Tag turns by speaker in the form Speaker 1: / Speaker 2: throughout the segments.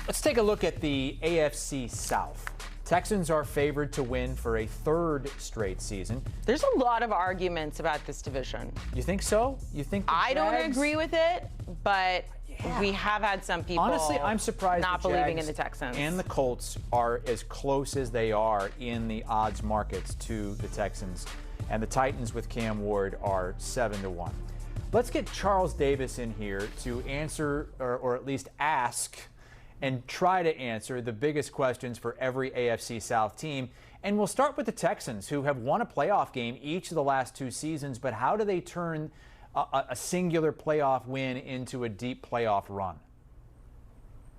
Speaker 1: Let's take a look at the AFC South. Texans are favored to win for a third straight season.
Speaker 2: There's a lot of arguments about this division.
Speaker 1: You think so? You think the
Speaker 2: I don't
Speaker 1: Jags...
Speaker 2: agree with it, but we have had some people
Speaker 1: honestly, I'm surprised
Speaker 2: not
Speaker 1: the
Speaker 2: believing
Speaker 1: Jags
Speaker 2: in the Texans.
Speaker 1: and the Colts are as close as they are in the odds markets to the Texans. And the Titans with Cam Ward are 7-1. Let's get Charles Davis in here to answer, or at least ask, and try to answer the biggest questions for every AFC South team. And we'll start with the Texans, who have won a playoff game each of the last 2 seasons. But how do they turn a singular playoff win into a deep playoff run?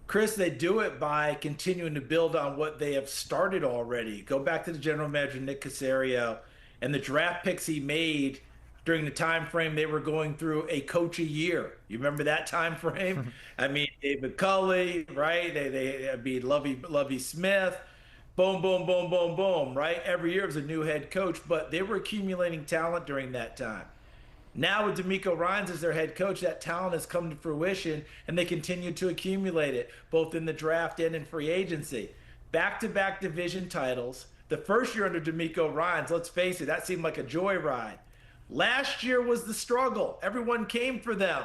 Speaker 3: Chris, they do it by continuing to build on what they have started already. Go back to the general manager, Nick Caserio, and the draft picks he made during the time frame they were going through a coach a year. You remember that time frame? I mean, David Culley, right? They beat Lovie Smith. Boom, boom, boom, boom, boom, right? Every year it was a new head coach, but they were accumulating talent during that time. Now with D'Amico Ryans as their head coach, that talent has come to fruition, and they continue to accumulate it, both in the draft and in free agency. Back-to-back division titles. The first year under D'Amico Ryans, let's face it, that seemed like a joyride. Last year was the struggle. Everyone came for them.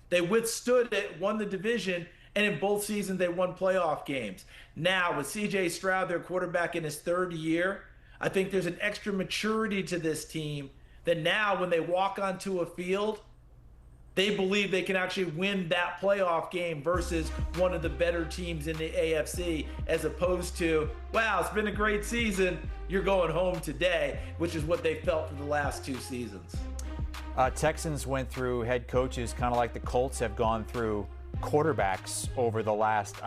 Speaker 3: They withstood it, won the division, and in both seasons they won playoff games. Now, with C.J. Stroud, their quarterback, in his 3rd year, I think there's an extra maturity to this team that now when they walk onto a field, they believe they can actually win that playoff game versus one of the better teams in the AFC, as opposed to, wow, it's been a great season, you're going home today, which is what they felt for the last 2 seasons.
Speaker 1: Texans went through head coaches kind of like the Colts have gone through quarterbacks over the last,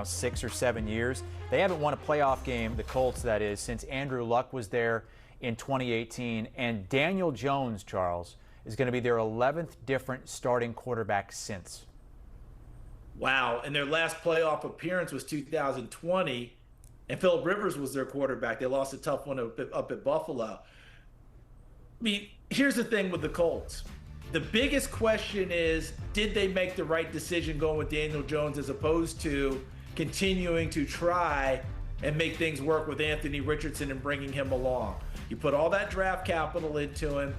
Speaker 1: 6 or 7 years. They haven't won a playoff game, the Colts that is, since Andrew Luck was there in 2018. And Daniel Jones, Charles, is going to be their 11th different starting quarterback since.
Speaker 3: Wow, and their last playoff appearance was 2020, and Phillip Rivers was their quarterback. They lost a tough one up at Buffalo. I mean, here's the thing with the Colts. The biggest question is, did they make the right decision going with Daniel Jones as opposed to continuing to try and make things work with Anthony Richardson and bringing him along? You put all that draft capital into him.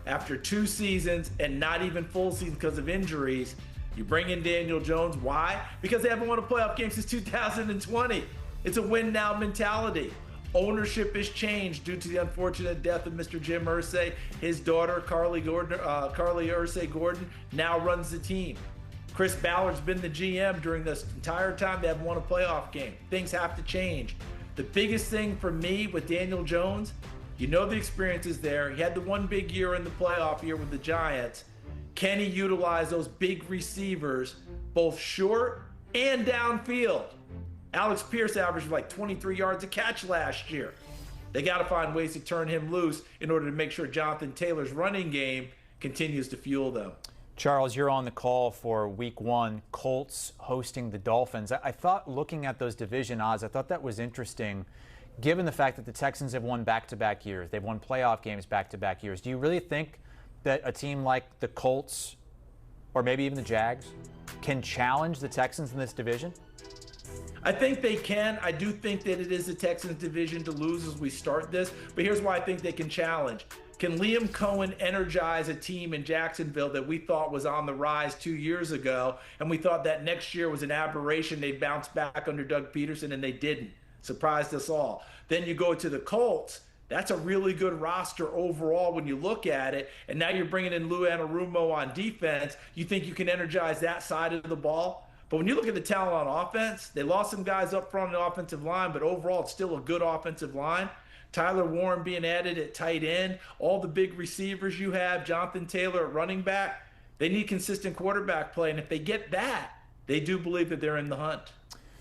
Speaker 3: After 2 seasons and not even full seasons because of injuries, you bring in Daniel Jones. Why? Because they haven't won a playoff game since 2020. It's a win-now mentality. Ownership has changed due to the unfortunate death of Mr. Jim Irsay. His daughter, Carly Irsay Gordon, now runs the team. Chris Ballard's been the GM during this entire time. They haven't won a playoff game. Things have to change. The biggest thing for me with Daniel Jones, you know the experience is there. He had the one big year in the playoff year with the Giants. Can he utilize those big receivers, both short and downfield? Alex Pierce averaged like 23 yards a catch last year. They got to find ways to turn him loose in order to make sure Jonathan Taylor's running game continues to fuel them.
Speaker 1: Charles, you're on the call for Week 1, Colts hosting the Dolphins. I thought, looking at those division odds, I thought that was interesting, given the fact that the Texans have won back-to-back years. They've won playoff games back-to-back years. Do you really think that a team like the Colts, or maybe even the Jags, can challenge the Texans in this division?
Speaker 3: I think they can. I do think that it is the Texans' division to lose as we start this, but here's why I think they can challenge. Can Liam Cohen energize a team in Jacksonville that we thought was on the rise 2 years ago, and we thought that next year was an aberration, they'd bounce back under Doug Peterson, and they didn't. Surprised us all. Then you go to the Colts. That's a really good roster overall when you look at it, and now you're bringing in Lou Anarumo on defense. You think you can energize that side of the ball? But when you look at the talent on offense, they lost some guys up front on the offensive line, but overall it's still a good offensive line. Tyler Warren being added at tight end, all the big receivers you have, Jonathan Taylor at running back, they need consistent quarterback play. And if they get that, they do believe that they're in the hunt.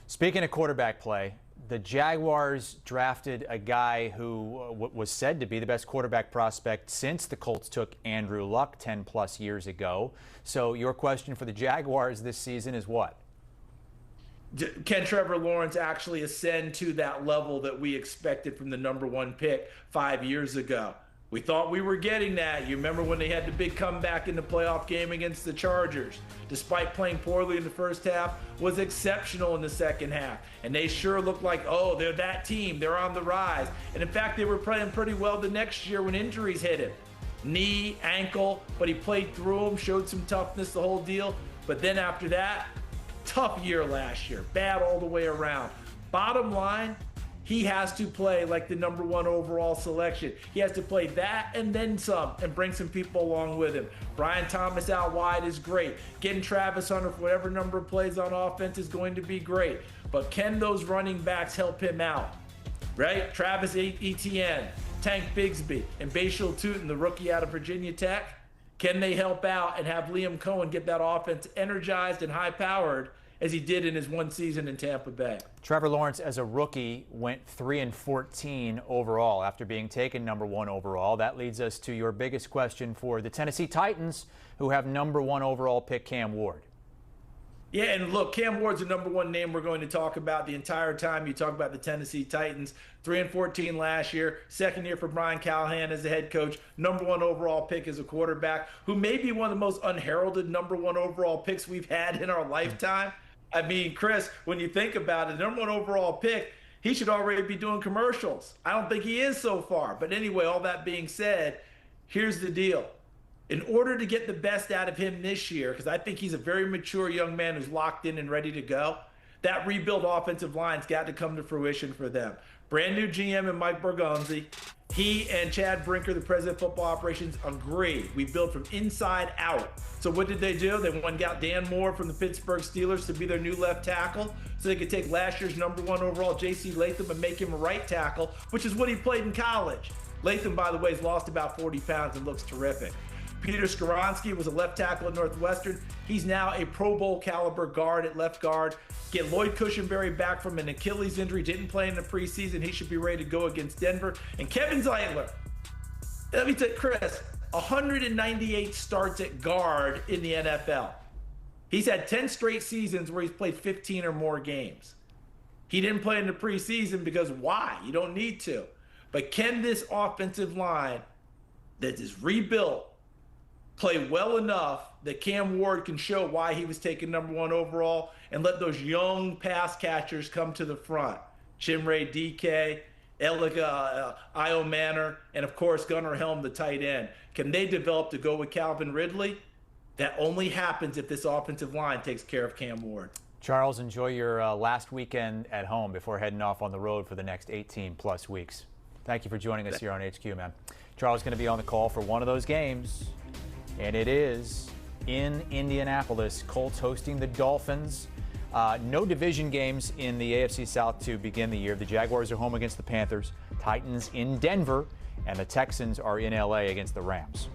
Speaker 1: Speaking of quarterback play, the Jaguars drafted a guy who was said to be the best quarterback prospect since the Colts took Andrew Luck 10-plus years ago. So your question for the Jaguars this season is what?
Speaker 3: Can Trevor Lawrence actually ascend to that level that we expected from the #1 pick 5 years ago? We thought we were getting that. You remember when they had the big comeback in the playoff game against the Chargers, despite playing poorly in the first half, was exceptional in the second half. And they sure looked like, oh, they're that team. They're on the rise. And in fact, they were playing pretty well the next year when injuries hit him. Knee, ankle, but he played through them, showed some toughness, the whole deal. But then after that, tough year last year. Bad all the way around. Bottom line, he has to play like the #1 overall selection. He has to play that and then some and bring some people along with him. Brian Thomas out wide is great. Getting Travis Hunter for whatever number of plays on offense is going to be great. But can those running backs help him out? Right? Travis Etienne, Tank Bigsby, and Bashil Tootin, the rookie out of Virginia Tech. Can they help out and have Liam Cohen get that offense energized and high-powered as he did in his one season in Tampa Bay?
Speaker 1: Trevor Lawrence, as a rookie, went 3-14 overall after being taken #1 overall. That leads us to your biggest question for the Tennessee Titans, who have #1 overall pick Cam Ward.
Speaker 3: Yeah, and look, Cam Ward's the #1 name we're going to talk about the entire time you talk about the Tennessee Titans. 3-14 last year, second year for Brian Callahan as the head coach, #1 overall pick as a quarterback, who may be one of the most unheralded #1 overall picks we've had in our lifetime. I mean, Chris, when you think about it, the #1 overall pick, he should already be doing commercials. I don't think he is so far. But anyway, all that being said, here's the deal. In order to get the best out of him this year, because I think he's a very mature young man who's locked in and ready to go, that rebuilt offensive line's got to come to fruition for them. Brand new GM and Mike Bergonzi. He and Chad Brinker, the president of football operations, agree. We build from inside out. So what did they do? They went and got Dan Moore from the Pittsburgh Steelers to be their new left tackle so they could take last year's #1 overall J.C. Latham and make him a right tackle, which is what he played in college. Latham, by the way, has lost about 40 pounds and looks terrific. Peter Skoronski was a left tackle at Northwestern. He's now a Pro Bowl caliber guard at left guard. Get Lloyd Cushenberry back from an Achilles injury, didn't play in the preseason. He should be ready to go against Denver. And Kevin Zeitler, let me tell you, Chris, 198 starts at guard in the NFL. He's had 10 straight seasons where he's played 15 or more games. He didn't play in the preseason because why? You don't need to. But can this offensive line that is rebuilt play well enough that Cam Ward can show why he was taken #1 overall and let those young pass catchers come to the front? Chimray DK, Elika Io Manor, and of course Gunnar Helm, the tight end. Can they develop to go with Calvin Ridley? That only happens if this offensive line takes care of Cam Ward.
Speaker 1: Charles, enjoy your last weekend at home before heading off on the road for the next 18-plus weeks. Thank you for joining us here on HQ, man. Charles is going to be on the call for one of those games. And it is in Indianapolis, Colts hosting the Dolphins. No division games in the AFC South to begin the year. The Jaguars are home against the Panthers, Titans in Denver, and the Texans are in LA against the Rams.